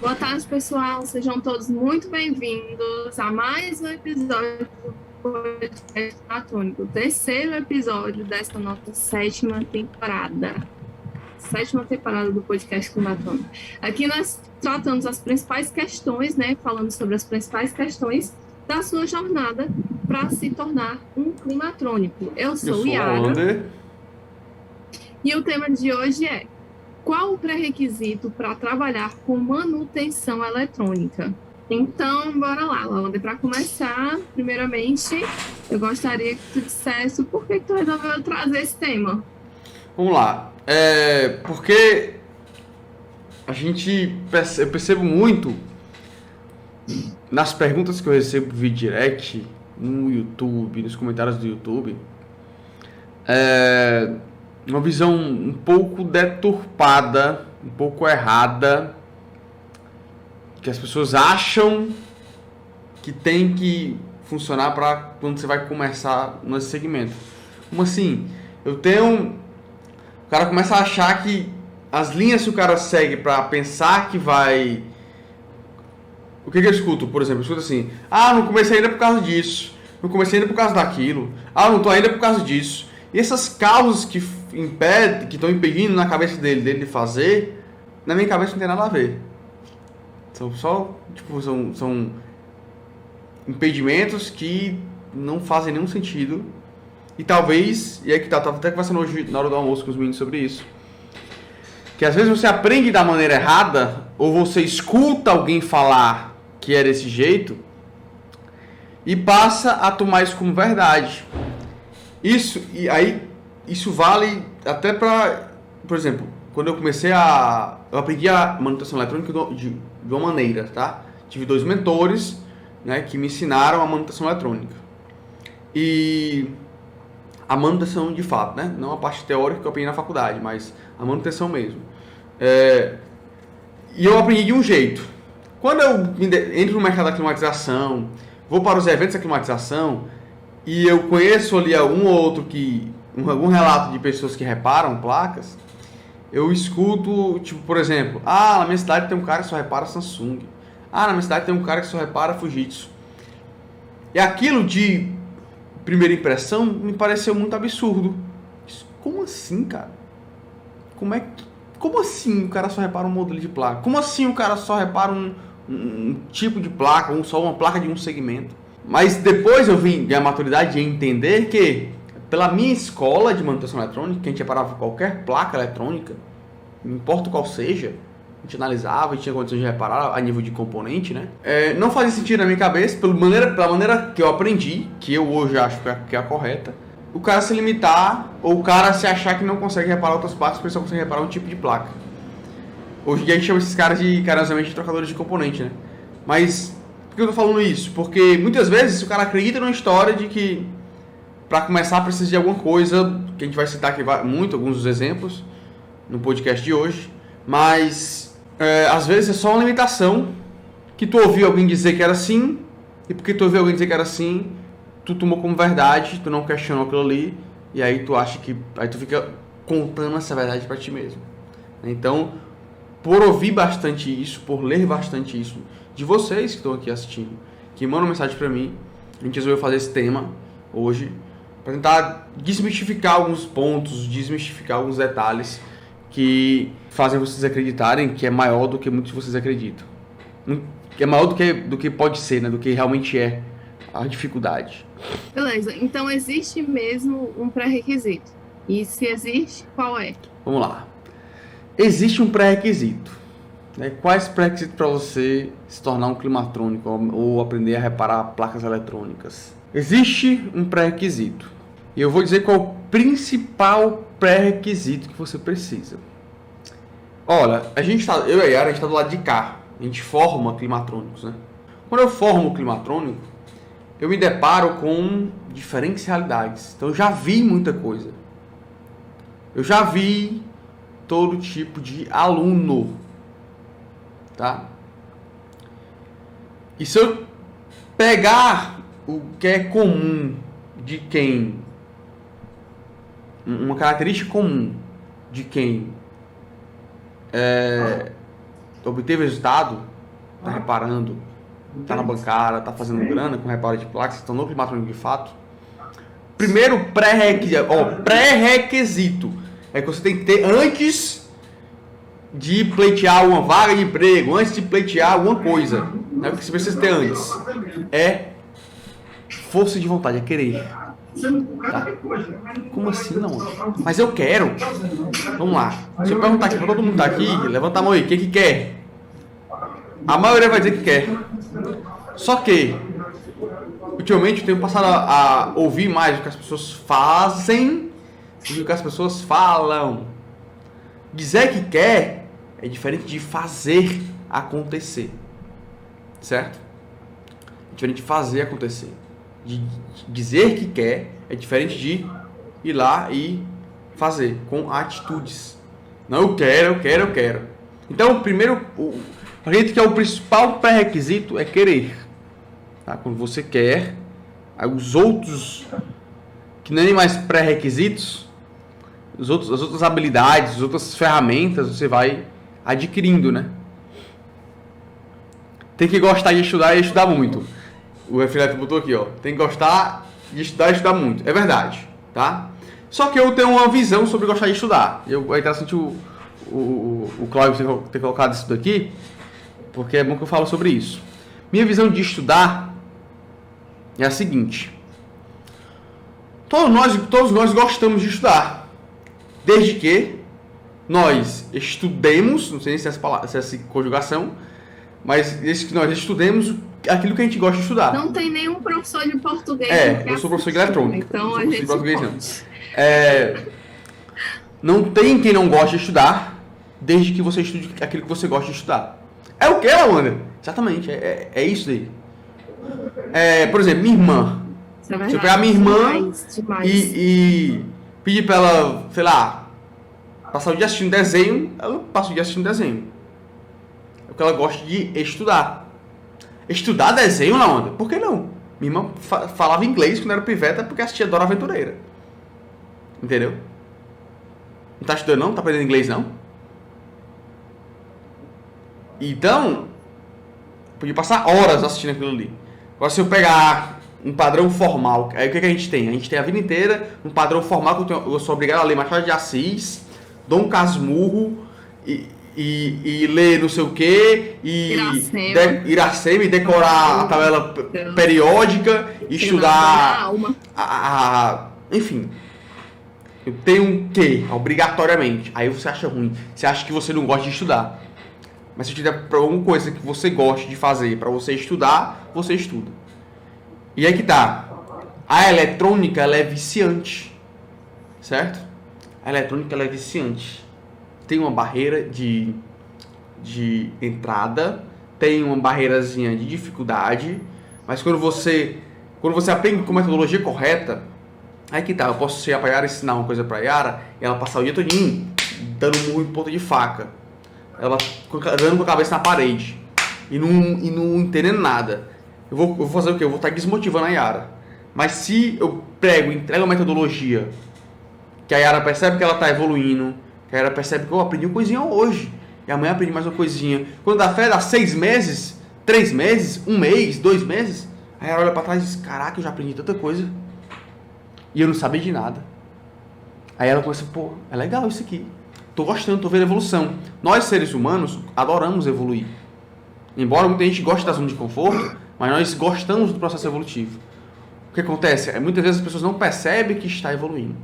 Boa tarde, pessoal. Sejam todos muito bem-vindos a mais um episódio do Podcast Platônico, o terceiro episódio desta nossa sétima temporada do Podcast Climatônico. Aqui nós tratamos as principais questões, né? Falando sobre as principais questões da sua jornada para se tornar um climatrônico. Eu Eu sou sou o Yara Lander. e o tema de hoje é: qual o pré-requisito para trabalhar com manutenção eletrônica? Então, bora lá, Laura. Para começar, primeiramente, eu gostaria que tu dissesse o porquê que tu resolveu trazer esse tema. Vamos lá. Porque eu percebo muito nas perguntas que eu recebo via direct, no YouTube, nos comentários do YouTube, uma visão um pouco deturpada, um pouco errada, que as pessoas acham que tem que funcionar para quando você vai começar nesse segmento. Como assim? O cara começa a achar que as linhas que o cara segue para pensar que vai. O que eu escuto, por exemplo? Eu escuto assim: ah, não comecei ainda por causa disso, não comecei ainda por causa daquilo, ah, não tô ainda por causa disso. E essas causas que estão impedindo na cabeça dele de fazer, na minha cabeça não tem nada a ver. São só, são impedimentos que não fazem nenhum sentido. E talvez, e aí que tá, tava até conversando hoje na hora do almoço com os meninos sobre isso, que às vezes você aprende da maneira errada, ou você escuta alguém falar que é desse jeito, e passa a tomar isso como verdade. Isso vale até para, por exemplo, quando eu aprendi a manutenção eletrônica de uma maneira, tá? Tive dois mentores, né, que me ensinaram a manutenção eletrônica. E a manutenção de fato, né? Não a parte teórica que eu aprendi na faculdade, mas a manutenção mesmo. E eu aprendi de um jeito. Quando eu entro no mercado da climatização, vou para os eventos da climatização e eu conheço ali algum relato de pessoas que reparam placas, eu escuto, tipo, por exemplo, ah, na minha cidade tem um cara que só repara Samsung. Ah, na minha cidade tem um cara que só repara Fujitsu. E aquilo de primeira impressão me pareceu muito absurdo. Como assim, cara? Como assim o cara só repara um modelo de placa? Como assim o cara só repara um tipo de placa, só uma placa de um segmento? Mas depois eu vim ganhar maturidade e entender que, pela minha escola de manutenção eletrônica, que a gente reparava qualquer placa eletrônica, não importa qual seja, a gente analisava e tinha condições de reparar a nível de componente, né? Não fazia sentido na minha cabeça, pela maneira que eu aprendi, que eu hoje acho que é a correta, o cara se limitar, ou o cara se achar que não consegue reparar outras placas, porque só consegue reparar um tipo de placa. Hoje em dia a gente chama esses caras carinhosamente de trocadores de componente, né? Mas, por que eu tô falando isso? Porque muitas vezes o cara acredita numa história de que para começar precisa de alguma coisa, que a gente vai citar aqui alguns dos exemplos no podcast de hoje, mas às vezes é só uma limitação que tu ouviu alguém dizer que era assim, e porque tu ouviu alguém dizer que era assim, tu tomou como verdade, tu não questionou aquilo ali, e aí tu acha que. Aí tu fica contando essa verdade pra ti mesmo. Então, por ouvir bastante isso, por ler bastante isso, de vocês que estão aqui assistindo, que mandam mensagem pra mim, a gente resolveu fazer esse tema hoje, pra tentar desmistificar alguns pontos, desmistificar alguns detalhes que fazem vocês acreditarem que é maior do que muitos de vocês acreditam. Que é maior do que pode ser, né? Do que realmente é a dificuldade. Beleza, então existe mesmo um pré-requisito. E se existe, qual é? Vamos lá. Existe um pré-requisito. Né? Quais pré-requisitos para você se tornar um climatrônico ou aprender a reparar placas eletrônicas? Existe um pré-requisito. E eu vou dizer qual é o principal pré-requisito que você precisa. Olha, eu e a Yara, a gente está do lado de cá. A gente forma climatrônicos, né? Quando eu formo climatrônico, eu me deparo com diferentes realidades. Então eu já vi muita coisa. Eu já vi todo tipo de aluno, tá? E se eu pegar o que é comum de quem, uma característica comum de quem obteve resultado, tá reparando, tá na bancada, tá fazendo grana com reparo de placas, estão no climatônico de fato. Primeiro pré-requisito é que você tem que ter antes de pleitear uma vaga de emprego, antes de pleitear alguma coisa. Né? Porque você precisa ter antes. É força de vontade, é querer. Tá? Como assim não? Mas eu quero. Vamos lá. Se eu perguntar aqui pra todo mundo que tá aqui, levanta a mão aí, o que quer? A maioria vai dizer que quer. Só que, ultimamente eu tenho passado a ouvir mais o que as pessoas fazem do que as pessoas falam. Dizer que quer é diferente de fazer acontecer. Certo? É diferente de fazer acontecer. De dizer que quer é diferente de ir lá e fazer com atitudes. Não, eu quero. Então, primeiro, a gente que é o principal pré-requisito é querer. Tá? Quando você quer, aí os outros, que nem mais pré-requisitos, as outras habilidades, as outras ferramentas, você vai adquirindo, né? Tem que gostar de estudar e estudar muito. O Felipe botou aqui, ó. Tem que gostar de estudar e estudar muito. É verdade, tá? Só que eu tenho uma visão sobre gostar de estudar. É interessante o Cláudio ter colocado isso daqui, porque é bom que eu falo sobre isso. Minha visão de estudar é a seguinte. Todos nós gostamos de estudar. Desde que nós estudemos, não sei se é essa conjugação, mas desde que nós estudemos aquilo que a gente gosta de estudar. Não tem nenhum professor de português. Eu sou professor de eletrônica. Então a gente não tem quem não goste de estudar, desde que você estude aquilo que você gosta de estudar. É o que, Amanda? Exatamente, é isso aí. Por exemplo, minha irmã. Se eu pegar minha irmã e pedir pra ela, sei lá, passar o dia assistindo desenho, ela passa o dia assistindo desenho. É o que ela gosta de estudar. Estudar desenho na onda? Por que não? Minha irmã falava inglês quando era piveta porque assistia Dora Aventureira. Entendeu? Não tá estudando não? Tá aprendendo inglês não? Então, podia passar horas assistindo aquilo ali. Agora se eu pegar um padrão formal, aí o que a gente tem? A gente tem a vida inteira um padrão formal que eu sou obrigado a ler Machado de Assis, Dom Casmurro e ler não sei o que, e Iracema, e decorar a tabela periódica, e estudar enfim. Eu tenho um quê? Obrigatoriamente. Aí você acha ruim. Você acha que você não gosta de estudar. Mas se eu te der alguma coisa que você gosta de fazer para você estudar, você estuda. E aí que tá. A eletrônica, ela é viciante. Certo? A eletrônica, ela é viciante. Tem uma barreira de entrada, tem uma barreirazinha de dificuldade, mas quando você aprende com metodologia correta, aí que tá, eu posso ser a Yara, ensinar uma coisa pra Yara, e ela passar o dia todinho dando murro em ponta de faca, ela dando com a cabeça na parede, e não entendendo nada. Eu vou fazer o quê? Eu vou estar desmotivando a Yara. Mas se eu entrego a metodologia, que a Yara percebe que ela tá evoluindo, que a Yara percebe que eu aprendi uma coisinha hoje, e amanhã aprendi mais uma coisinha. Quando dá fé, dá 6 meses, 3 meses, 1 mês, 2 meses, a Yara olha pra trás e diz, caraca, eu já aprendi tanta coisa. E eu não sabia de nada. Aí ela começa, pô, é legal isso aqui. Tô gostando, tô vendo evolução. Nós, seres humanos, adoramos evoluir. Embora muita gente goste da zona de conforto, mas nós gostamos do processo evolutivo. O que acontece? Muitas vezes as pessoas não percebem que está evoluindo.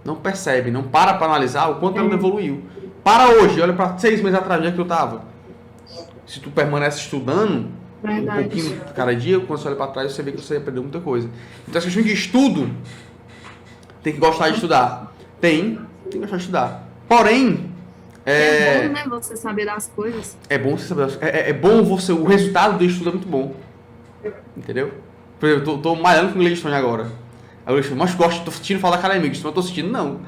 Não percebe, não para analisar o quanto ela evoluiu. Para hoje, olha para 6 meses atrás, onde é que eu estava. Se tu permanece estudando, um pouquinho cada dia, quando você olha para trás, você vê que você aprendeu muita coisa. Então, essa questão de estudo, tem que gostar de estudar. Tem que gostar de estudar. Porém, é bom, né, você saber das coisas. É bom você saber das coisas. É bom você, o resultado do estudo é muito bom. Entendeu? Por exemplo, eu tô malhando com o Gleison agora. Aí eu falei, mas gosto, tô assistindo falar da academia, mas eu tô assistindo não.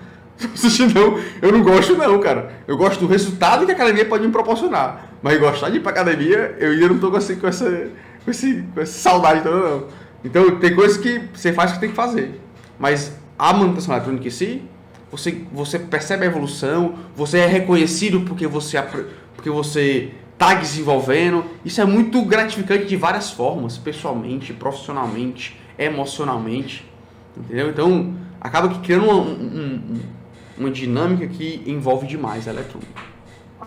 Eu não gosto não, cara. Eu gosto do resultado que a academia pode me proporcionar. Mas gostar de ir pra academia, eu ainda não tô com essa saudade toda não. Então tem coisas que você faz que tem que fazer. Mas a manutenção eletrônica em si, você percebe a evolução, você é reconhecido porque porque você está desenvolvendo. Isso é muito gratificante de várias formas, pessoalmente, profissionalmente, emocionalmente, entendeu? Então, acaba que criando uma dinâmica que envolve demais a eletrônica,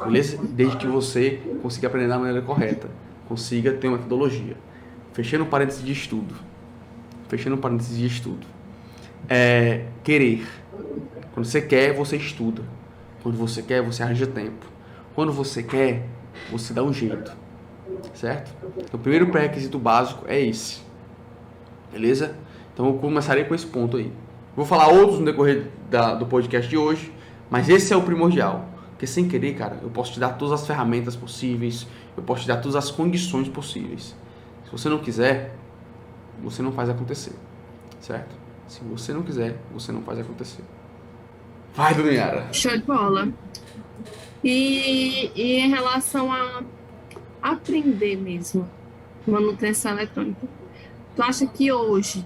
beleza? Desde que você consiga aprender da maneira correta, consiga ter uma metodologia. Fechando parênteses de estudo. Querer. Quando você quer, você estuda. Quando você quer, você arranja tempo. Quando você quer, você dá um jeito. Certo? Então, o primeiro pré-requisito básico é esse. Beleza? Então, eu começarei com esse ponto aí. Vou falar outros no decorrer do podcast de hoje, mas esse é o primordial. Porque sem querer, cara, eu posso te dar todas as ferramentas possíveis, eu posso te dar todas as condições possíveis. Se você não quiser, você não faz acontecer. Certo? Se você não quiser, você não faz acontecer. Vai, Dona Yara. Show de bola. E em relação a aprender mesmo, manutenção eletrônica, tu acha que hoje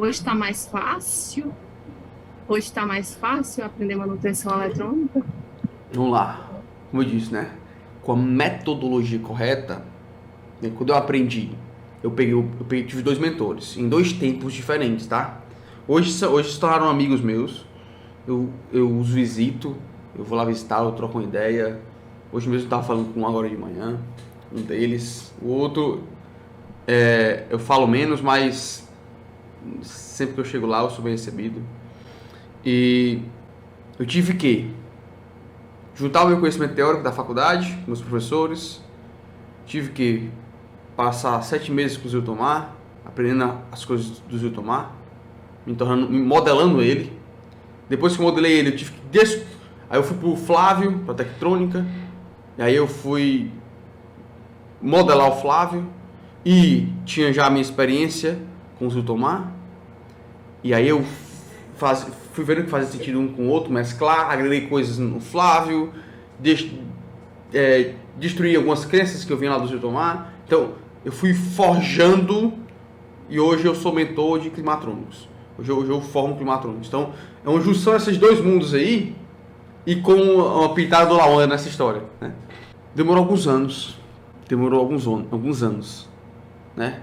está mais fácil? Hoje está mais fácil aprender manutenção eletrônica? Vamos lá. Como eu disse, né? Com a metodologia correta, né? Quando eu aprendi, tive 2 mentores, em 2 tempos diferentes, tá? Hoje se tornaram amigos meus, eu os visito, eu vou lá visitar, eu troco uma ideia. Hoje mesmo eu estava falando com um agora de manhã, um deles. O outro, eu falo menos, mas sempre que eu chego lá eu sou bem recebido. E eu tive que juntar o meu conhecimento teórico da faculdade, com meus professores. Tive que passar 7 meses com o Zilton Mar, aprendendo as coisas do Zilton Mar, me modelando ele. Depois que eu modelei ele, eu tive que aí eu fui pro Flávio, pra Tectrônica, e aí eu fui modelar o Flávio, e tinha já a minha experiência com o Zilton Mar, e aí eu fui vendo que fazia sentido um com o outro, mesclar, agreguei coisas no Flávio, destruí algumas crenças que eu vinha lá do Zilton Mar. Então, eu fui forjando, e hoje eu sou mentor de climatrônicos. Hoje eu formo climatrônicos. Então, é uma junção desses 2 mundos aí, e com uma pitada do Laonda nessa história, né? Demorou alguns anos, né?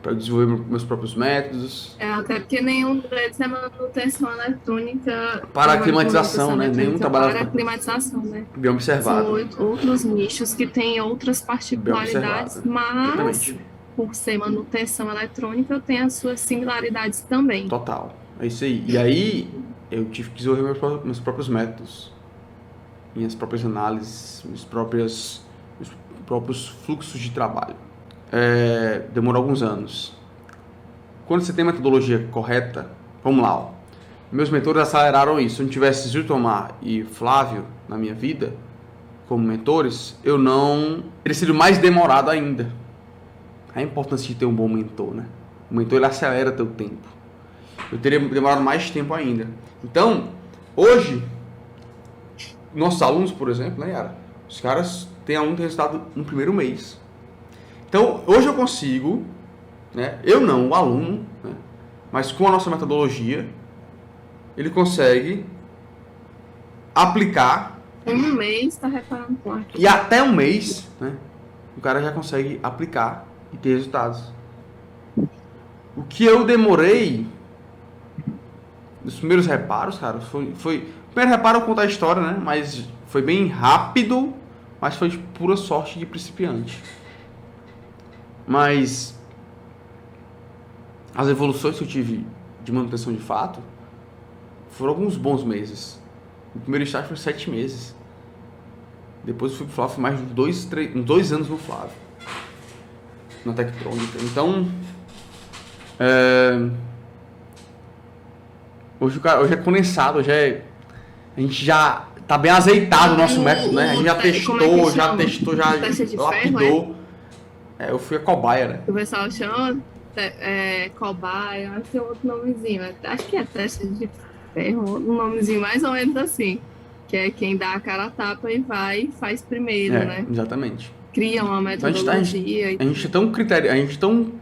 Para eu desenvolver meus próprios métodos. Até porque nenhum deles é manutenção eletrônica. Para a climatização, né? Nenhum trabalha para a climatização, né? Bem observado. São outros nichos que têm outras particularidades, mas Exatamente. Por ser manutenção eletrônica, tem as suas similaridades também. Total. É isso aí. E aí, eu tive que desenvolver meus próprios métodos, minhas próprias análises, meus próprios fluxos de trabalho. Demorou alguns anos. Quando você tem a metodologia correta, vamos lá, ó. Meus mentores aceleraram isso. Se eu não tivesse Zilton Mar e Flávio na minha vida como mentores, eu não teria sido mais demorado ainda. A importância de ter um bom mentor, né? O mentor, ele acelera teu tempo. Eu teria demorado mais tempo ainda. Então, hoje, nossos alunos, por exemplo, né, Yara? Os caras têm aluno que tem resultado no primeiro mês. Então, hoje eu consigo, né? Eu não, o aluno, né? Mas com a nossa metodologia, ele consegue aplicar. Em um mês, está reparando placa. E até um mês, né? O cara já consegue aplicar e ter resultados. O que eu demorei nos primeiros reparos, cara, foi... O primeiro reparo eu contar a história, né? Mas foi bem rápido, mas foi de pura sorte de principiante. Mas as evoluções que eu tive de manutenção de fato foram alguns bons meses. O primeiro estágio foi 7 meses. Depois eu fui pro Flávio, mais de 2 anos no Flávio, na Tectrônica. Então, hoje é condensado, a gente já tá bem azeitado o nosso método, né? A gente já testou, já lapidou. Eu fui a cobaia, né? O pessoal chama cobaia, acho que tem outro nomezinho. Acho que é teste de ferro, um nomezinho mais ou menos assim. Que é quem dá a cara a tapa e vai e faz primeiro, né? Exatamente. Cria uma metodologia. A gente é tão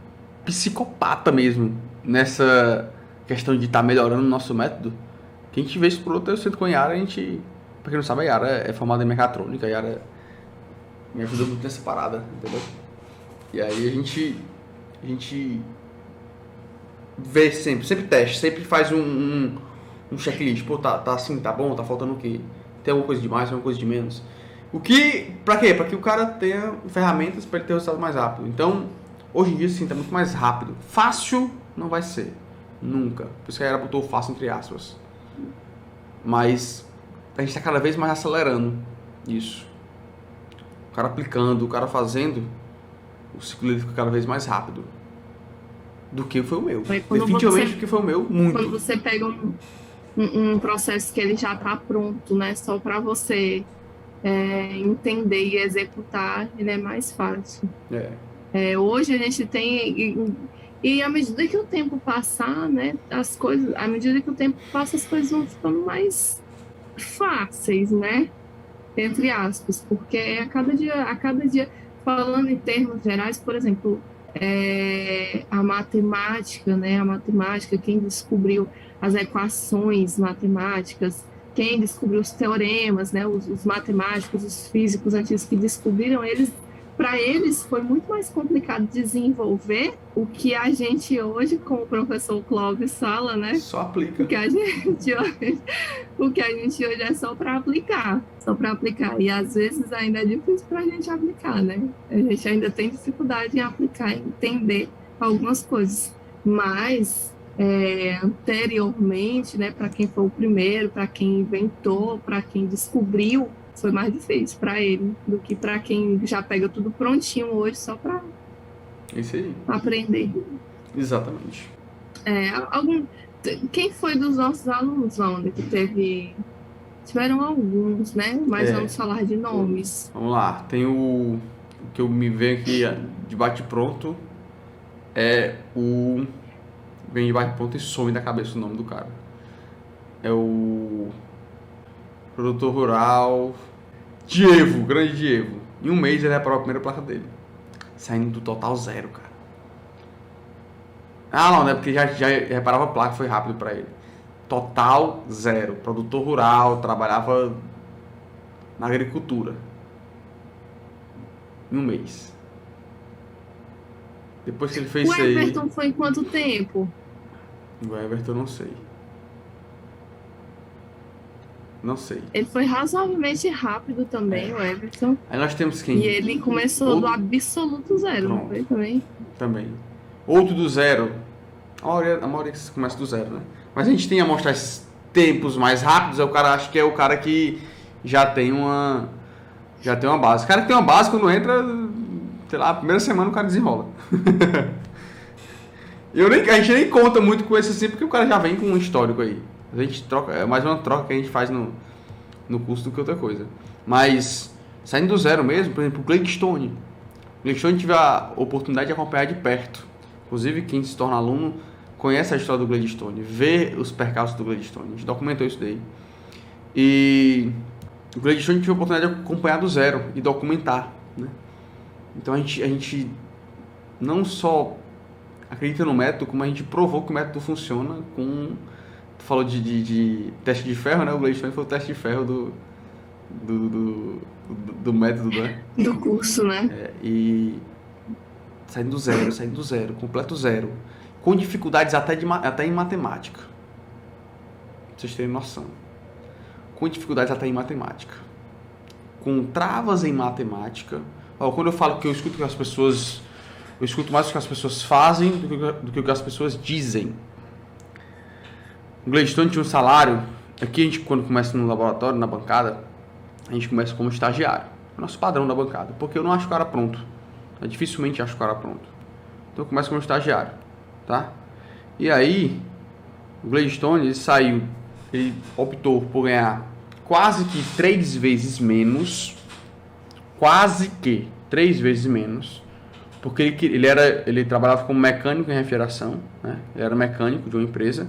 psicopata mesmo nessa questão de estar melhorando o nosso método, que a gente vê isso por outro, eu sinto com a Yara, a gente Pra quem não sabe, a Yara é formada em mecatrônica, a Yara me ajuda muito nessa parada, entendeu? E aí a gente vê sempre teste, sempre faz um checklist. Pô, tá assim, tá bom, tá faltando o quê? Tem alguma coisa de mais, alguma coisa de menos? Pra quê? Pra que o cara tenha ferramentas pra ele ter o resultado mais rápido. Então, hoje em dia, sim, tá muito mais rápido. Fácil não vai ser. Nunca. Por isso que a Yara botou fácil entre aspas. Mas a gente tá cada vez mais acelerando isso. O cara aplicando, o cara fazendo, o ciclo dele fica cada vez mais rápido do que foi o meu. Definitivamente do que foi o meu, muito. Quando você pega um processo que ele já está pronto, né? Só para você entender e executar, ele é mais fácil. Hoje a gente tem... E à medida que o tempo passar, né? As coisas... À medida que o tempo passa, as coisas vão ficando mais fáceis, né? Entre aspas, porque a cada dia, falando em termos gerais, por exemplo, a matemática, né? A matemática, quem descobriu as equações matemáticas, quem descobriu os teoremas, né? Os matemáticos, os físicos antigos que descobriram, para eles foi muito mais complicado desenvolver o que a gente hoje, como o professor Clóvis fala, né? Só aplica. O que a gente hoje é só para aplicar. E às vezes ainda é difícil para a gente aplicar, né? A gente ainda tem dificuldade em aplicar, em entender algumas coisas. Mas anteriormente, né, para quem foi o primeiro, para quem inventou, para quem descobriu, foi mais difícil para ele do que para quem já pega tudo prontinho hoje só para aprender. Exatamente. Quem foi dos nossos alunos, Wander, que tiveram alguns, né? Mas vamos falar de nomes. Vamos lá. Tem o que eu me vejo aqui de bate-pronto. Vem de bate-pronto e some da cabeça o nome do cara. É o produtor rural Diego, grande Diego. Em um mês ele reparou a primeira placa dele. Saindo do total 0, cara. Não é porque já reparava a placa, foi rápido pra ele. Total 0. Produtor rural, trabalhava na agricultura. Em um mês. Depois que ele fez isso aí... O Everton foi em quanto tempo? O Everton não sei. Não sei. Ele foi razoavelmente rápido também, o Everton. Aí nós temos quem? E ele começou do absoluto 0, não foi também? Também. Outro do 0. A maioria começa do 0, né? Mas a gente tem a mostrar esses tempos mais rápidos, o cara acha que é o cara que já tem uma base. O cara que tem uma base, quando entra, sei lá, a primeira semana o cara desenrola. A gente nem conta muito com esse assim, porque o cara já vem com um histórico aí. A gente troca, é mais uma troca que a gente faz no curso do que outra coisa. Mas, saindo do 0 mesmo, por exemplo, o Gladstone. O Gladstone tive a oportunidade de acompanhar de perto. Inclusive, quem se torna aluno conhece a história do Gladstone, vê os percalços do Gladstone. A gente documentou isso daí. E o Gladstone tive a oportunidade de acompanhar do 0 e documentar, né? Então a gente não só acredita no método, como a gente provou que o método funciona com... Tu falou de teste de ferro, né? O Gladstone foi o teste de ferro do método, né? Do curso, né? E saindo do zero, completo 0. Com dificuldades até em matemática. Pra vocês terem noção. Com dificuldades até em matemática. Com travas em matemática. Quando eu falo que eu escuto que as pessoas... Eu escuto mais o que as pessoas fazem do que o que as pessoas dizem. O Gladstone tinha um salário... Aqui a gente, quando começa no laboratório, na bancada, a gente começa como estagiário. É o nosso padrão da bancada. Porque eu não acho o cara pronto. Eu dificilmente acho o cara pronto. Então eu começo como estagiário. Tá? E aí, o Gladstone, ele optou por ganhar quase que 3 vezes menos. Quase que 3 vezes menos. Porque ele trabalhava como mecânico em refrigeração, né? Ele era mecânico de uma empresa.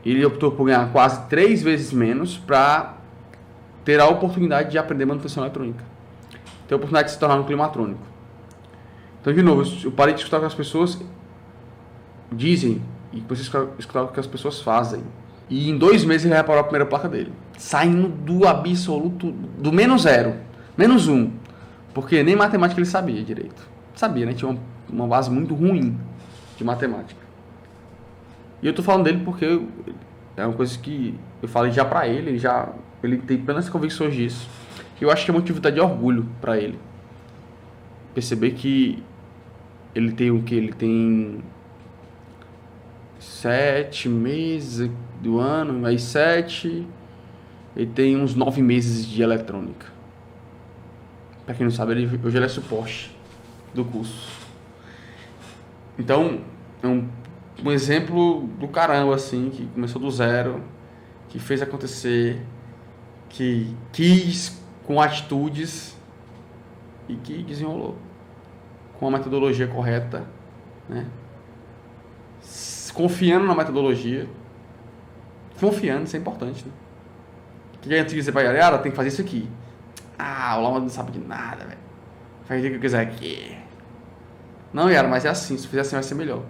Ele optou por ganhar quase 3 vezes menos para ter a oportunidade de aprender manutenção eletrônica. Ter a oportunidade de se tornar um climatrônico. Então, de novo, eu parei de escutar o que as pessoas dizem e comecei a escutar o que as pessoas fazem. E em 2 meses ele reparou a primeira placa dele. Saindo do absoluto, do menos 0, menos 1. Porque nem matemática ele sabia direito. Sabia, né? Tinha uma base muito ruim de matemática. E eu tô falando dele porque é uma coisa que eu falei já pra ele, ele tem plenas convicções disso. E eu acho que é motivo de orgulho pra ele. Perceber que ele tem o que? Ele tem 7 meses do ano, mais 7. Ele tem uns 9 meses de eletrônica. Pra quem não sabe, hoje ele é suporte do curso. Então, é um exemplo do caramba, assim, que começou do zero, que fez acontecer, que quis com atitudes e que desenrolou com a metodologia correta, né? Confiando na metodologia. Confiando, isso é importante, né? Que a gente dizer pra galera, tem que fazer isso aqui. O Lama não sabe de nada, velho. Faz o que eu quiser aqui. Não, Yara, mas é assim. Se fizer assim vai ser melhor.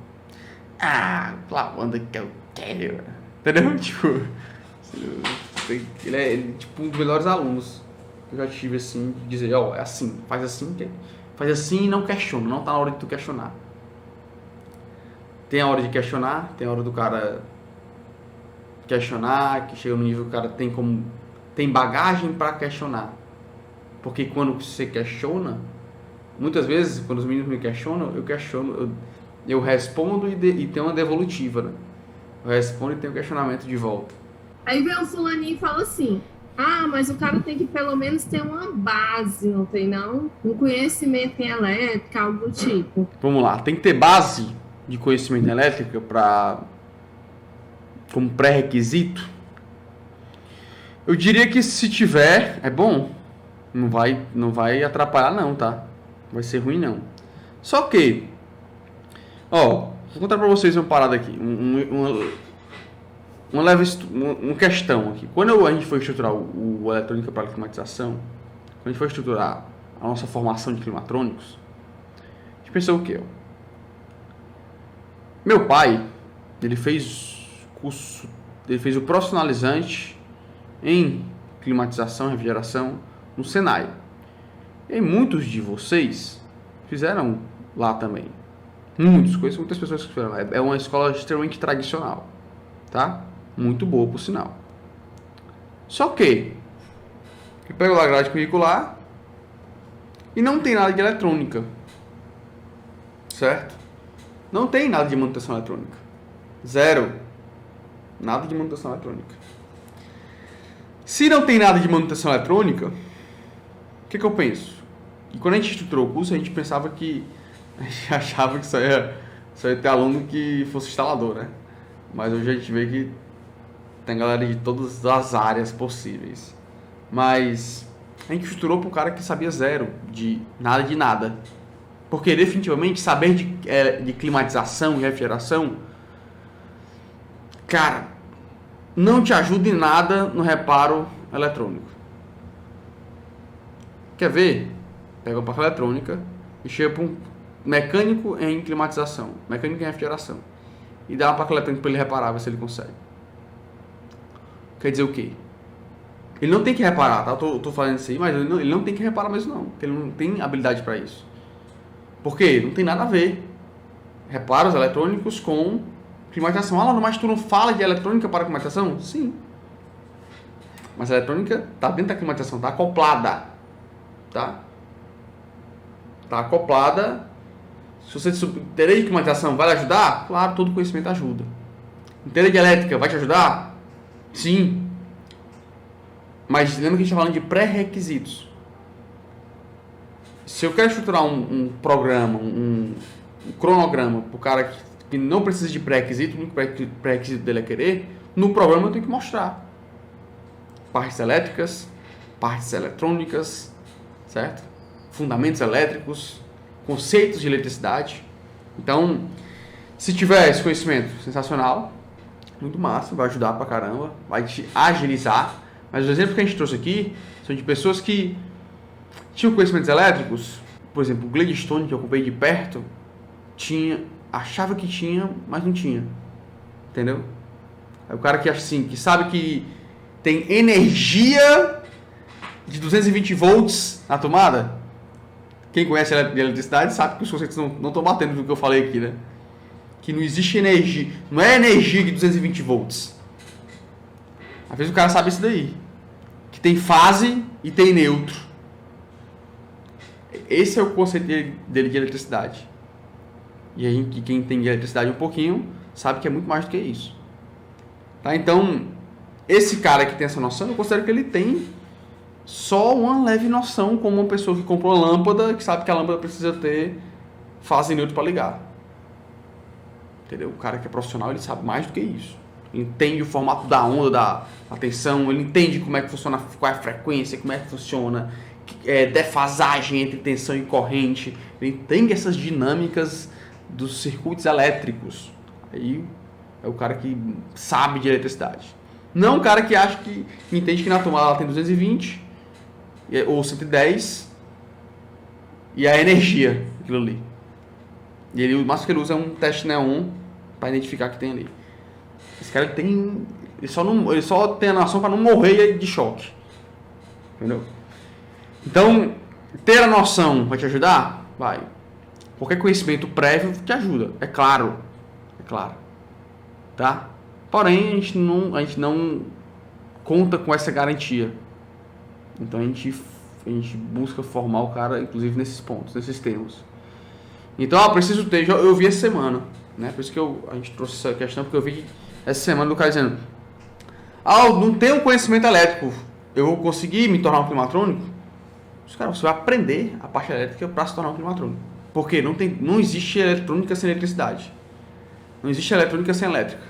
Lavanda que eu quero. Entendeu? Tipo, ele é tipo um dos melhores alunos que eu já tive, assim, de dizer, é assim, faz assim e não questiona. Não tá na hora de tu questionar. Tem a hora de questionar, tem a hora do cara questionar, que chega no nível que o cara tem bagagem para questionar. Porque quando você questiona, muitas vezes, quando os meninos me questionam, eu respondo e tenho uma devolutiva, né? Eu respondo e tenho questionamento de volta. Aí vem o fulaninho e fala assim, mas o cara tem que pelo menos ter uma base, não tem não? Um conhecimento em elétrica, algo do tipo. Vamos lá, tem que ter base de conhecimento em elétrica como pré-requisito. Eu diria que se tiver, é bom. Não vai atrapalhar não, tá? Vai ser ruim não. Só que, vou contar pra vocês uma parada aqui. Uma questão aqui. Quando a gente foi estruturar o eletrônica para climatização, quando a gente foi estruturar a nossa formação de climatrônicos, a gente pensou o quê? Meu pai, ele fez o profissionalizante em climatização e refrigeração no Senai. E muitos de vocês fizeram lá também. Conheço muitas pessoas que fizeram lá. É uma escola extremamente tradicional, tá? Muito boa, por sinal. Só que eu pego lá a grade curricular e não tem nada de eletrônica, certo? Não tem nada de manutenção eletrônica. Zero. Nada de manutenção eletrônica. Se não tem nada de manutenção eletrônica, o que eu penso? E quando a gente estruturou o curso, a gente pensava que... A gente achava que só ia ter aluno que fosse instalador, né? Mas hoje a gente vê que tem galera de todas as áreas possíveis. Mas a gente estruturou para o cara que sabia zero de nada. Porque definitivamente saber de climatização e refrigeração, cara, não te ajuda em nada no reparo eletrônico. Quer ver? Pega uma placa eletrônica e chega para um mecânico em climatização, mecânico em refrigeração, e dá uma placa eletrônica para ele reparar, ver se ele consegue. Quer dizer o quê? Ele não tem que reparar, tá? Eu tô falando isso aí, mas ele não tem que reparar mesmo não, porque ele não tem habilidade para isso. Por quê? Não tem nada a ver. Reparos eletrônicos com climatização. Alan, mas tu não fala de eletrônica para climatização? Sim. Mas a eletrônica está dentro da climatização, está acoplada. Tá? Está acoplada. Se você entender de climatização, vai lhe ajudar? Claro, todo conhecimento ajuda. Entender de elétrica, vai te ajudar? Sim. Mas lembra que a gente está falando de pré-requisitos. Se eu quero estruturar um programa, um cronograma para o cara que não precisa de pré-requisito, o único pré-requisito dele é querer, no programa eu tenho que mostrar partes elétricas, partes eletrônicas, certo? Fundamentos elétricos, conceitos de eletricidade. Então, se tiver esse conhecimento, sensacional, muito massa, vai ajudar pra caramba, vai te agilizar. Mas os exemplos que a gente trouxe aqui são de pessoas que tinham conhecimentos elétricos. Por exemplo, o Gladstone, que eu ocupei de perto, achava que tinha, mas não tinha. Entendeu? É o cara que acha assim, que sabe que tem energia de 220 volts na tomada. Quem conhece a eletricidade sabe que os conceitos não estão batendo no que eu falei aqui, né? Que não existe energia, não é energia de 220 volts. Às vezes o cara sabe isso daí. Que tem fase e tem neutro. Esse é o conceito dele de eletricidade. E a gente, quem tem de eletricidade um pouquinho, sabe que é muito mais do que isso. Tá? Então, esse cara que tem essa noção, eu considero que ele tem só uma leve noção, como uma pessoa que comprou uma lâmpada, que sabe que a lâmpada precisa ter fase neutra para ligar. Entendeu? O cara que é profissional, ele sabe mais do que isso. Ele entende o formato da onda, da tensão, ele entende como é que funciona, qual é a frequência, como é que funciona defasagem entre tensão e corrente. Ele entende essas dinâmicas dos circuitos elétricos. Aí é o cara que sabe de eletricidade. Não o cara que acha que entende que na tomada ela tem 220 ou 110 e a energia, aquilo ali. E ele, o máximo que ele usa é um teste neon para identificar que tem ali. Esse cara ele só tem a noção para não morrer de choque. Entendeu? Então, ter a noção vai te ajudar? Vai. Qualquer conhecimento prévio te ajuda, é claro. É claro. Tá? Porém, a gente não conta com essa garantia. Então a gente busca formar o cara, inclusive, nesses pontos, nesses termos. Então, preciso ter, eu vi essa semana, né? Por isso que a gente trouxe essa questão, porque eu vi essa semana do cara dizendo: eu não tenho conhecimento elétrico, eu vou conseguir me tornar um climatrônico? Os caras, você vai aprender a parte elétrica para se tornar um climatrônico. Porque não existe eletrônica sem eletricidade. Não existe eletrônica sem elétrica.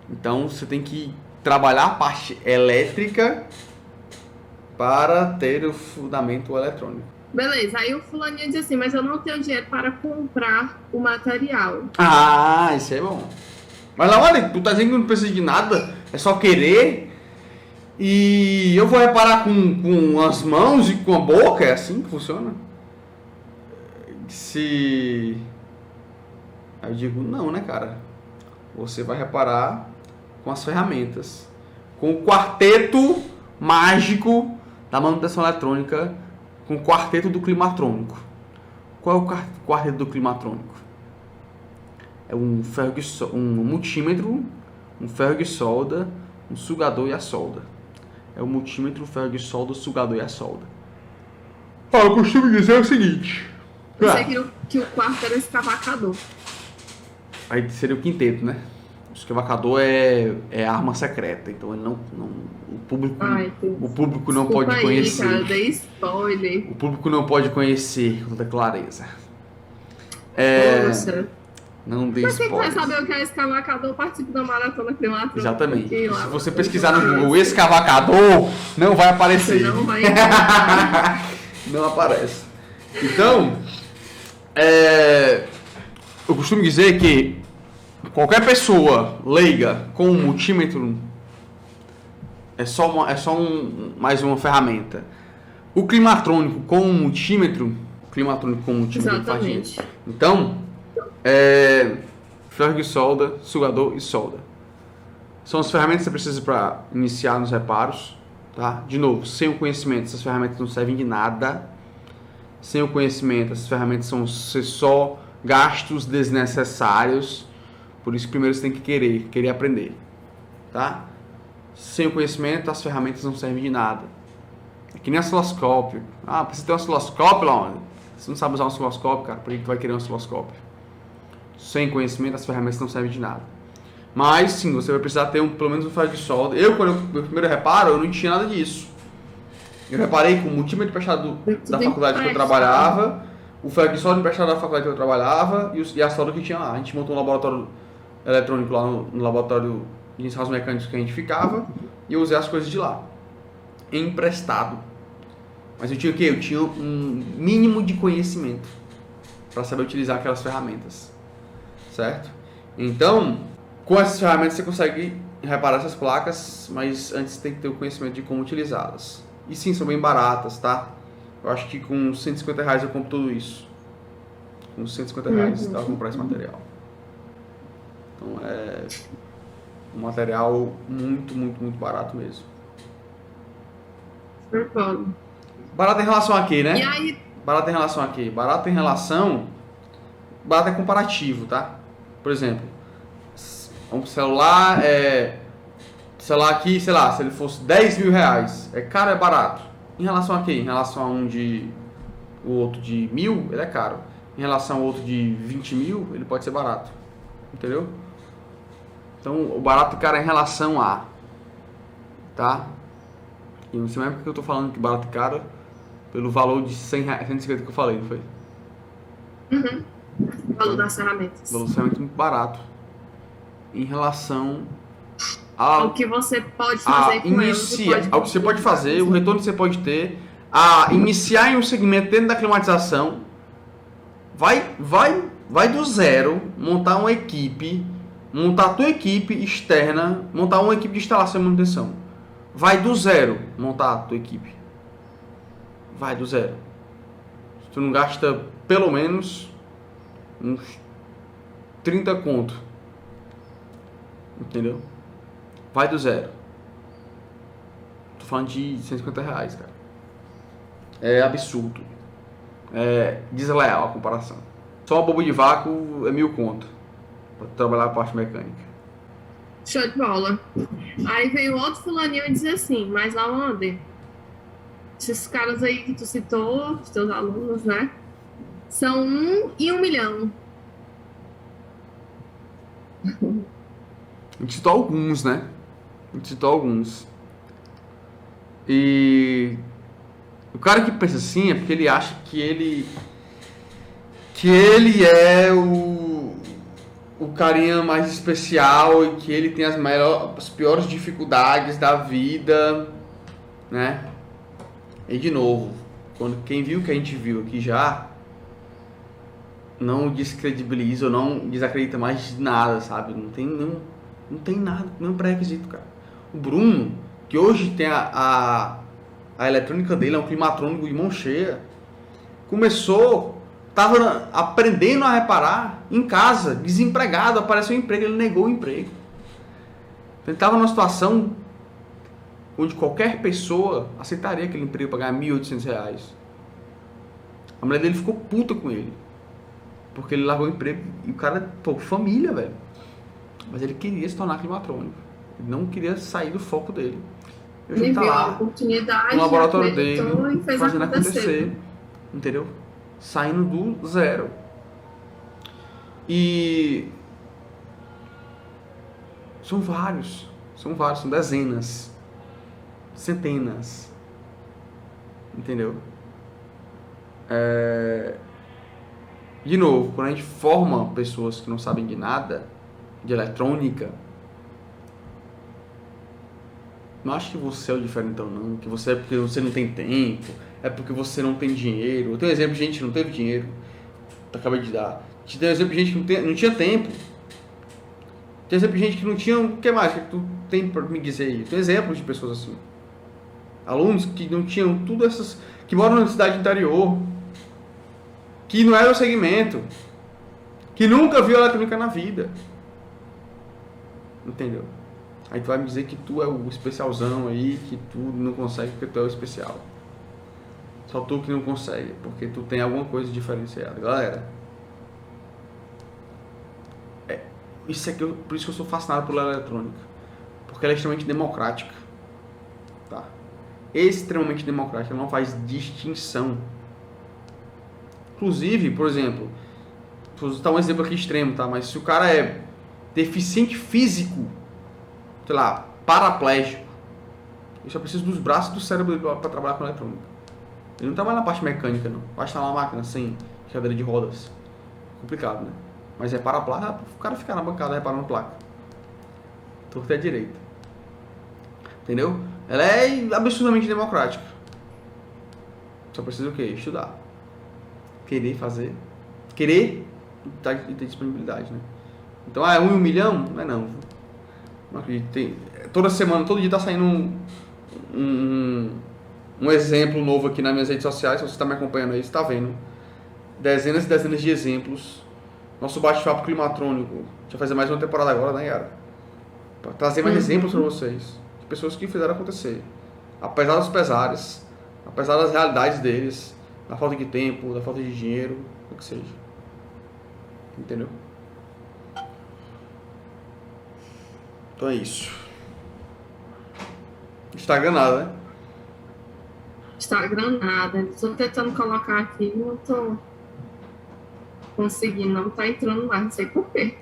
Então, você tem que trabalhar a parte elétrica para ter o fundamento eletrônico. Beleza, aí o fulaninho diz assim, mas eu não tenho dinheiro para comprar o material. Ah, isso é bom. Mas lá, olha, tu tá dizendo que não precisa de nada, é só querer. E eu vou reparar com as mãos e com a boca, é assim que funciona? Aí eu digo, não, né, cara? Você vai reparar com as ferramentas. Com o quarteto mágico da manutenção eletrônica, com o quarteto do climatrônico. Qual é o quarteto do climatrônico? É um multímetro, um ferro de solda, um sugador e a solda. É o multímetro, o ferro de solda, o sugador e a solda. Eu costumo dizer o seguinte. Eu sei que o quarto era o escavacador. Aí seria o quinteto, né? O escavacador é arma secreta, então ele o público não pode conhecer. Cara, dei spoiler. O público não pode conhecer com toda clareza. Poxa. Não dê spoiler. Mas quem quer saber o que é escavacador, participe da maratona climática. Exatamente. Se você pesquisar no Google escavacador, não vai aparecer. Você não vai encontrar. Não aparece. Então, eu costumo dizer que qualquer pessoa leiga com um multímetro é só mais uma ferramenta. O climatrônico com um multímetro, Exatamente. Então, ferro de solda, sugador e solda. São as ferramentas que você precisa para iniciar nos reparos. Tá? De novo, sem o conhecimento, essas ferramentas não servem de nada. Sem o conhecimento, essas ferramentas são só gastos desnecessários. Por isso, primeiro você tem que querer aprender. Tá? Sem o conhecimento, as ferramentas não servem de nada. É que nem osciloscópio. Precisa ter um osciloscópio lá onde? Você não sabe usar um osciloscópio, cara. Por que tu vai querer um osciloscópio? Sem conhecimento, as ferramentas não servem de nada. Mas, sim, você vai precisar ter pelo menos um ferro de solda. Meu primeiro reparo, eu não tinha nada disso. Eu reparei com o multímetro emprestado da faculdade que eu trabalhava, o ferro de solda emprestado da faculdade que eu trabalhava e a solda que tinha lá. A gente montou um laboratório eletrônico lá no laboratório de ensaios mecânicos que a gente ficava e eu usei as coisas de lá. Emprestado. Mas eu tinha o quê? Eu tinha um mínimo de conhecimento para saber utilizar aquelas ferramentas. Certo? Então, com essas ferramentas você consegue reparar essas placas, mas antes tem que ter o conhecimento de como utilizá-las. E sim, são bem baratas, tá? Eu acho que com R$150 eu compro tudo isso. Com R$150 dá pra comprar esse material. Então Um material muito, muito, muito barato mesmo. Super. Barato em relação a quê, né? E aí, Barato em relação a quê? Barato em relação... Barato é comparativo, tá? Por exemplo, um celular celular aqui, sei lá, se ele fosse 10 mil reais, é caro ou é barato? Em relação a quê? Em relação a o outro de 1.000, ele é caro. Em relação ao outro de 20 mil, ele pode ser barato. Entendeu? Então, o barato, cara, é em relação a... Tá? E não sei mais porque eu tô falando que barato e caro pelo valor de 100 reais, 150 que eu falei, não foi? o valor das ferramentas. O valor é muito barato. Em relação Ao que você pode fazer com ao que você pode fazer, o retorno que você pode ter, a iniciar em um segmento dentro da climatização, vai do zero, montar uma equipe, montar a tua equipe externa, montar uma equipe de instalação e manutenção. Vai do zero montar a tua equipe. Vai do zero. Tu não gasta pelo menos uns 30 conto. Entendeu? Vai do zero. Tô falando de 150 reais, cara. É absurdo. É desleal a comparação. Só uma bomba de vácuo é 1.000 conto pra trabalhar a parte mecânica. Show de bola. Aí vem o outro fulaninho e diz assim, mas Lawander, esses caras aí que tu citou, os teus alunos, né? São 1 em 1 milhão. A gente citou alguns, né? A gente citou alguns. E o cara que pensa assim é porque ele acha que ele é o carinha mais especial e que ele tem as piores dificuldades da vida, né? E de novo, quem viu o que a gente viu aqui já, não descredibiliza ou não desacredita mais de nada, sabe? Não tem nada, nenhum pré-requisito, cara. O Bruno, que hoje tem a eletrônica dele, é um climatrônico de mão cheia, tava aprendendo a reparar em casa, desempregado, apareceu um emprego, ele negou o emprego. Ele estava numa situação onde qualquer pessoa aceitaria aquele emprego para ganhar R$1.800. A mulher dele ficou puta com ele, porque ele largou o emprego e o cara, família, velho. Mas ele queria se tornar climatrônico. Ele não queria sair do foco dele. Ele viu a oportunidade, no laboratório dele, e fez fazendo acontecer. Entendeu? Saindo do zero. E são vários, são dezenas, centenas. Entendeu? De novo, quando a gente forma pessoas que não sabem de nada, de eletrônica, não acho que você é o diferentão, não. Que você é porque você não tem tempo, é porque você não tem dinheiro. Eu tenho um exemplo de gente que não teve dinheiro, acabei de dar. Te dei um exemplo de gente que não tinha tempo. Tem exemplo de gente que não tinha. O que mais que tu tem pra me dizer aí? Tem exemplos de pessoas assim. Alunos que não tinham tudo essas. Que moram na cidade interior, que não era o segmento, que nunca viu eletrônica na vida. Entendeu? Aí tu vai me dizer que tu é o especialzão aí, que tu não consegue porque tu é o especial. Só tu que não consegue, porque tu tem alguma coisa diferenciada. Galera, isso aqui, por isso que eu sou fascinado pela eletrônica. Porque ela é extremamente democrática. Tá? Extremamente democrática, ela não faz distinção. Inclusive, por exemplo, vou dar um exemplo aqui extremo, tá? Mas se o cara é deficiente físico, sei lá, paraplégico, ele só precisa dos braços e do cérebro para trabalhar com eletrônica. Ele não trabalha na parte mecânica, não. Vai instalar uma máquina sem cadeira de rodas. Complicado, né? Mas é paraplégico, o cara ficar na bancada reparando placa. Torta é direita. Entendeu? Ela é absurdamente democrática. Só precisa o quê? Estudar. Querer fazer. Querer e ter disponibilidade, né? Então, é 1 em 1 milhão? Não é não. Não acredito. Toda semana, todo dia tá saindo um exemplo novo aqui nas minhas redes sociais. Se você está me acompanhando aí, você está vendo dezenas e dezenas de exemplos. Nosso bate-papo climatrônico. A gente vai fazer mais uma temporada agora, né, Yara? Para trazer mais exemplos para vocês. De pessoas que fizeram acontecer. Apesar dos pesares, apesar das realidades deles, da falta de tempo, da falta de dinheiro, o que seja. Entendeu? Então é isso. Instagram nada, né? Instagram nada. Estou tentando colocar aqui e não estou conseguindo, não está entrando mais, não sei por quê.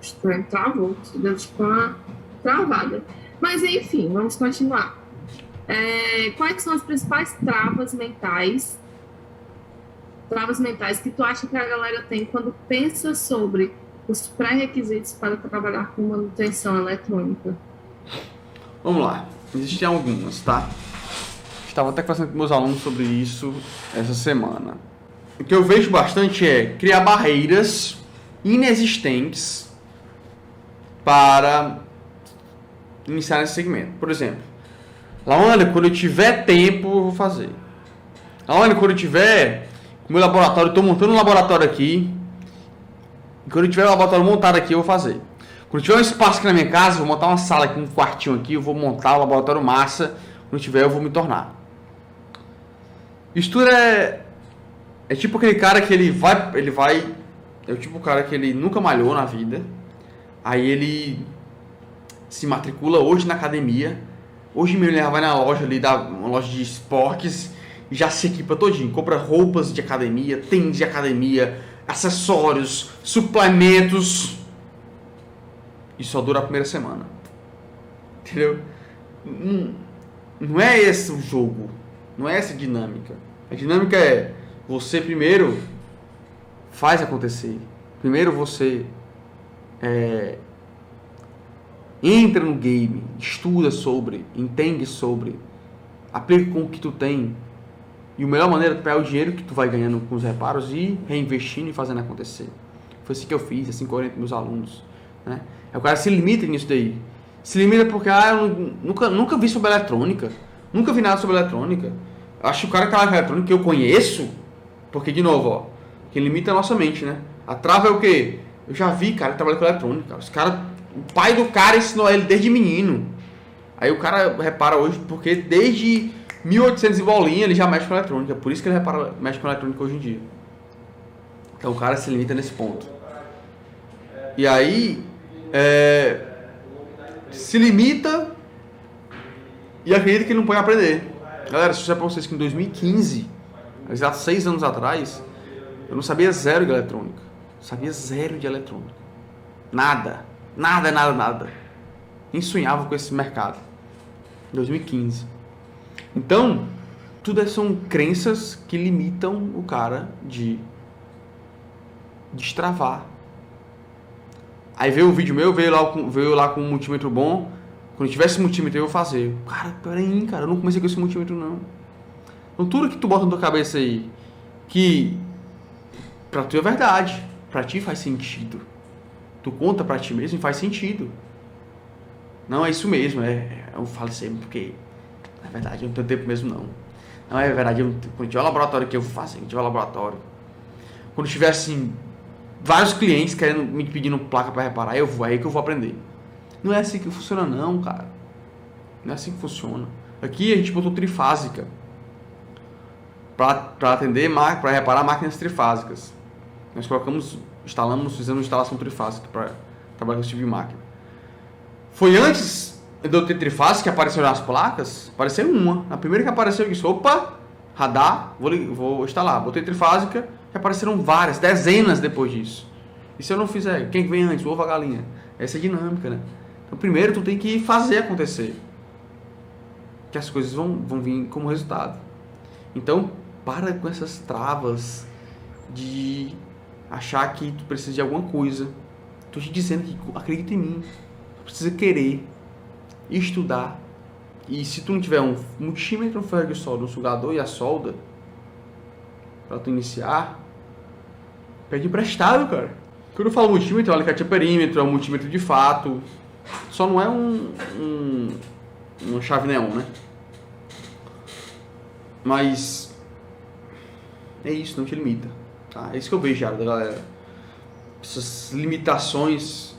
Estranho, travou, deu tipo uma travada. Mas enfim, vamos continuar. Quais são as principais travas mentais que tu acha que a galera tem quando pensa sobre os pré-requisitos para trabalhar com manutenção eletrônica? Vamos lá, existem algumas, tá? Estava até conversando com meus alunos sobre isso essa semana. O que eu vejo bastante é criar barreiras inexistentes para iniciar esse segmento. Por exemplo, Lawane, quando eu tiver tempo, eu vou fazer. Lawane, quando eu tiver com o meu laboratório, estou montando um laboratório aqui. E quando eu tiver o laboratório montado aqui, eu vou fazer. Quando tiver um espaço aqui na minha casa, eu vou montar uma sala aqui, um quartinho aqui, eu vou montar o laboratório massa. Quando tiver, eu vou me tornar. Isso é tipo aquele cara que ele vai... É o tipo cara que ele nunca malhou na vida. Aí ele se matricula hoje na academia. Hoje mesmo ele vai na loja ali, uma loja de esportes, e já se equipa todinho. Compra roupas de academia, tênis de academia, acessórios, suplementos. E só dura a primeira semana. Entendeu? Não é esse o jogo. Não é essa a dinâmica. A dinâmica é: você primeiro faz acontecer. Primeiro você entra no game, estuda sobre, entende sobre, aplica com o que tu tem. E a melhor maneira é pegar o dinheiro que tu vai ganhando com os reparos e reinvestindo e fazendo acontecer. Foi assim que eu fiz, assim que eu oriento meus alunos. Né? O cara se limita nisso daí. Se limita porque eu nunca vi sobre eletrônica. Nunca vi nada sobre eletrônica. Eu acho que o cara que trabalha com eletrônica que eu conheço, porque de novo, ó, quem limita é a nossa mente, né? A trava é o quê? Eu já vi cara que trabalha com eletrônica. Os cara, o pai do cara ensinou ele desde menino. Aí o cara repara hoje porque desde 1800 e bolinha ele já mexe com eletrônica. Por isso que ele mexe com eletrônica hoje em dia. Então o cara se limita nesse ponto. E aí se limita e acredita que ele não pode aprender. Galera, se eu disser pra vocês que em 2015, exato 6 anos atrás, eu não sabia zero de eletrônica. Sabia zero de eletrônica. Nada. Nem sonhava com esse mercado. Em 2015. Então, tudo são crenças que limitam o cara de destravar. Aí veio um vídeo meu, veio lá com um multímetro bom. Quando tivesse multímetro eu vou fazer. Cara, peraí, cara, eu não comecei com esse multímetro não. Então tudo que tu bota na tua cabeça aí, que pra tu é verdade, pra ti faz sentido. Tu conta pra ti mesmo e faz sentido. Não, é isso mesmo, eu falo sempre porque, na verdade, eu não tenho tempo mesmo não. Não, é verdade, quando tiver um laboratório que eu vou fazer, quando tiver um laboratório. Quando tiver assim, vários clientes querendo, me pedindo placa pra reparar, é aí que eu vou aprender. Não é assim que funciona não, cara. Não é assim que funciona. Aqui a gente botou trifásica para atender, para reparar máquinas trifásicas. Nós fizemos uma instalação trifásica para trabalhar com esse tipo de máquina. Foi antes de eu ter trifásica que apareceram as placas, apareceu uma. A primeira que apareceu eu disse, opa, radar, vou instalar. Botei trifásica e apareceram várias, dezenas depois disso. E se eu não fizer, quem vem antes, o ovo ou a galinha? Essa é a dinâmica, né? Então primeiro tu tem que fazer acontecer. Que as coisas vão vir como resultado. Então, para com essas travas de achar que tu precisa de alguma coisa. Tô te dizendo que acredita em mim. Tu precisa querer estudar. E se tu não tiver um multímetro, um ferro de solda, um sugador e a solda para tu iniciar, pede emprestado, cara. Quando eu falo multímetro, é um alicate a perímetro, é um multímetro de fato. Só não é uma chave neon, né? Mas é isso, não te limita. Tá? É isso que eu vejo, já, da galera. Essas limitações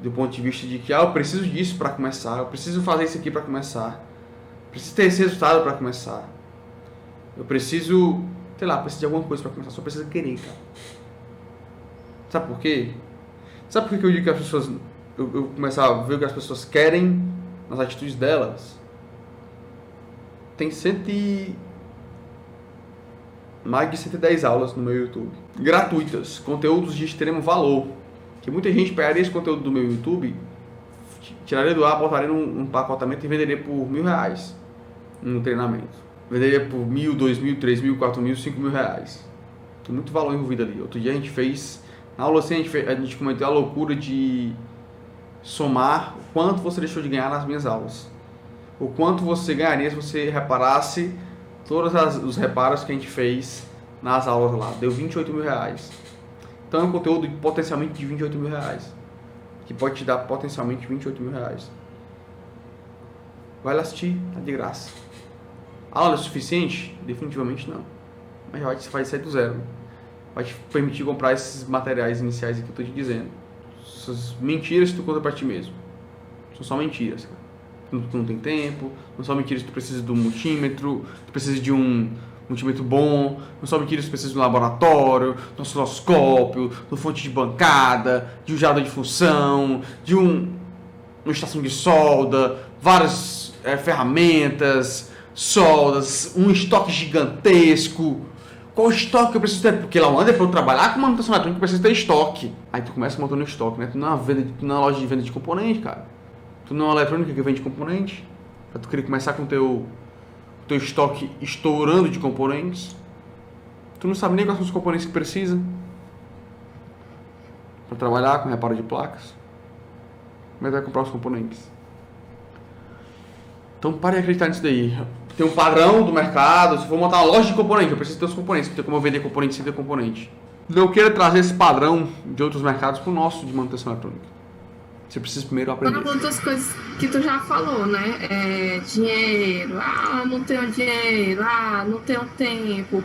do ponto de vista de que eu preciso disso para começar, eu preciso fazer isso aqui para começar, eu preciso ter esse resultado para começar, eu preciso, sei lá, preciso de alguma coisa para começar, só preciso querer, cara. Sabe por quê? Sabe por que eu digo que as pessoas, eu começar a ver o que as pessoas querem nas atitudes delas? Tem mais de 110 aulas no meu YouTube, gratuitas, conteúdos de extremo valor, que muita gente pegaria esse conteúdo do meu YouTube, tiraria do ar, botaria num pacotamento e venderia por R$1.000 num treinamento. Venderia por R$1.000, R$2.000, R$3.000, R$4.000, R$5.000. Tem muito valor envolvido ali. Outro dia a gente fez, na aula assim, a gente comentou a loucura de somar o quanto você deixou de ganhar nas minhas aulas. O quanto você ganharia se você reparasse todos os reparos que a gente fez nas aulas lá. Deu R$28.000. Então é um conteúdo potencialmente de R$28.000. Que pode te dar potencialmente R$28.000. Vai lá assistir, tá de graça. A aula é suficiente? Definitivamente não. Mas já vai sair do zero. Vai te permitir comprar esses materiais iniciais que eu tô te dizendo. Essas mentiras que tu conta pra ti mesmo. São só mentiras, cara. Tu não tem tempo, não são mentiras que tu precisa de um multímetro, tu precisa de um multímetro bom, não são mentiras que tu precisa de um laboratório, de um osciloscópio, de uma fonte de bancada, de um gerador de função, de uma estação de solda, várias ferramentas, soldas, um estoque gigantesco. Qual estoque que eu preciso ter? Porque lá onde é pra eu trabalhar com manutenção eletrônica, eu preciso ter estoque. Aí tu começa montando estoque, né? Tu não é uma loja de venda de componente, cara. Tu não é uma eletrônica que vende componente, pra tu querer começar com o teu estoque estourando de componentes. Tu não sabe nem quais são os componentes que precisa para trabalhar com reparo de placas. Como é que vai comprar os componentes? Então pare de acreditar nisso daí. Tem um padrão do mercado, se for montar uma loja de componentes, eu preciso ter os componentes, não tem como eu vender componente sem ter componente. Não queira trazer esse padrão de outros mercados pro nosso de manutenção eletrônica. Você precisa primeiro aprender. Uma das coisas que tu já falou, né? Dinheiro, não tenho dinheiro, não tenho tempo,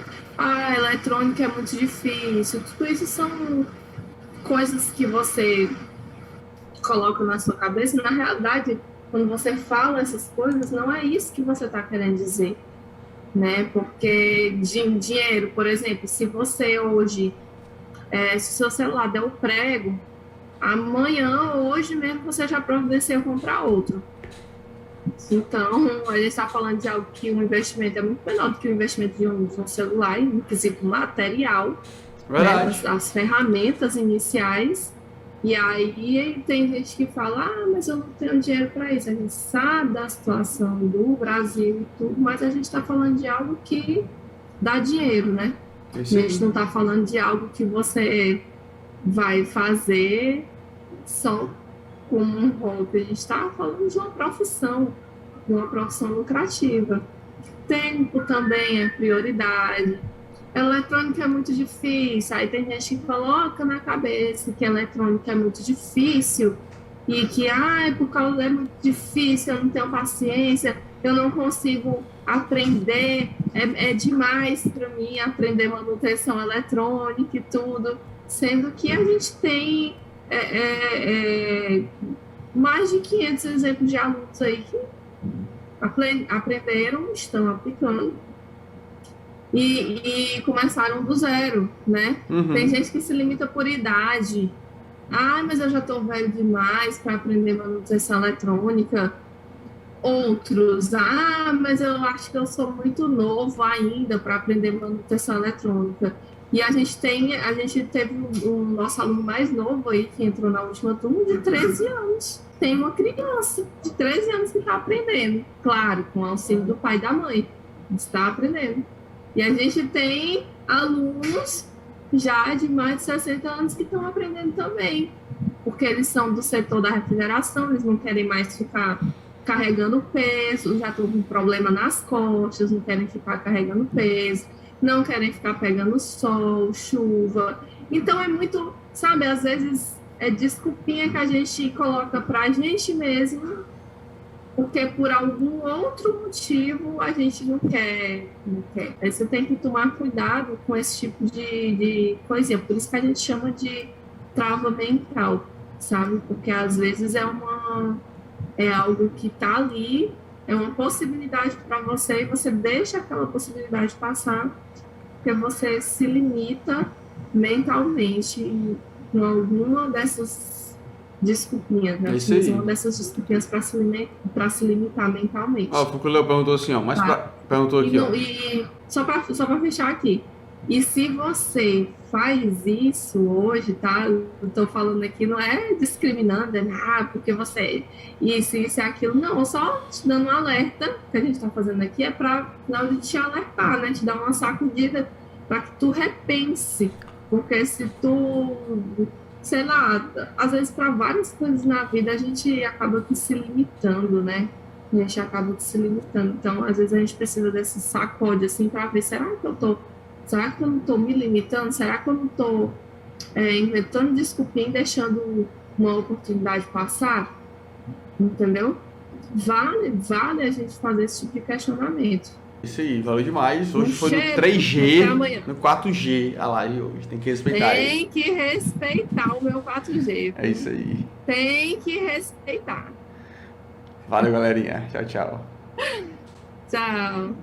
eletrônica é muito difícil. Tudo isso são coisas que você coloca na sua cabeça. Na realidade, quando você fala essas coisas, não é isso que você está querendo dizer, né? Porque dinheiro, por exemplo, se você hoje, se o seu celular der o prego, amanhã, hoje mesmo, você já providenciou comprar outro. Então, a gente está falando de algo que o investimento é muito menor do que o investimento de um celular, inclusive material, né, as ferramentas iniciais. E aí tem gente que fala, mas eu não tenho dinheiro para isso. A gente sabe da situação do Brasil e tudo, mas a gente está falando de algo que dá dinheiro, né? A gente não está falando de algo que você vai fazer só como um hobby. A gente está falando de uma profissão lucrativa. Tempo também é prioridade. Eletrônica é muito difícil. Aí tem gente que coloca na cabeça que eletrônica é muito difícil e que, por causa é muito difícil, eu não tenho paciência, eu não consigo aprender, é demais para mim aprender manutenção eletrônica e tudo. Sendo que a gente tem mais de 500 exemplos de alunos aí que aprenderam, estão aplicando e começaram do zero, né? Uhum. Tem gente que se limita por idade. Mas eu já estou velho demais para aprender manutenção eletrônica. Outros, mas eu acho que eu sou muito novo ainda para aprender manutenção eletrônica. E a gente teve um nosso aluno mais novo aí, que entrou na última turma, de 13 anos. Tem uma criança de 13 anos que está aprendendo. Claro, com o auxílio do pai e da mãe. Está aprendendo. E a gente tem alunos já de mais de 60 anos que estão aprendendo também. Porque eles são do setor da refrigeração, eles não querem mais ficar carregando peso, já estão com problema nas costas, não querem ficar carregando peso, não querem ficar pegando sol, chuva. Então é muito, sabe, às vezes é desculpinha que a gente coloca pra gente mesmo, porque por algum outro motivo a gente não quer. Aí você tem que tomar cuidado com esse tipo de coisinha. Por isso que a gente chama de trava mental. sabe? Porque às vezes é algo que está ali, é uma possibilidade para você e você deixa aquela possibilidade passar, porque você se limita mentalmente com alguma dessas desculpinhas, né? É isso Utiliza uma aí. dessas desculpinhas para se limitar Ó, mentalmente. porque o Léo perguntou assim, ó, Tá? perguntou E, aqui, ó. não, e só para fechar aqui, e se você faz isso hoje, tá? Eu tô falando aqui, não é discriminando, porque você isso e aquilo, não, só te dando um alerta, que a gente tá fazendo aqui é para não te alertar, né? Te dar uma sacudida para que tu repense, porque se tu, sei lá, às vezes para várias coisas na vida a gente acaba que se limitando, né? A gente acaba se limitando. Então, às vezes a gente precisa desse sacode assim para ver, será que eu não estou me limitando? Será que eu não estou inventando desculpinha e deixando uma oportunidade passar? Entendeu? Vale a gente fazer esse tipo de questionamento. Isso aí, valeu demais. Um Hoje foi no cheiro, até 3G, amanhã. no 4G a live hoje. Tem que respeitar aí. Tem que respeitar o meu 4G, É isso aí. tem que respeitar. Valeu, galerinha. Tchau, tchau. Tchau.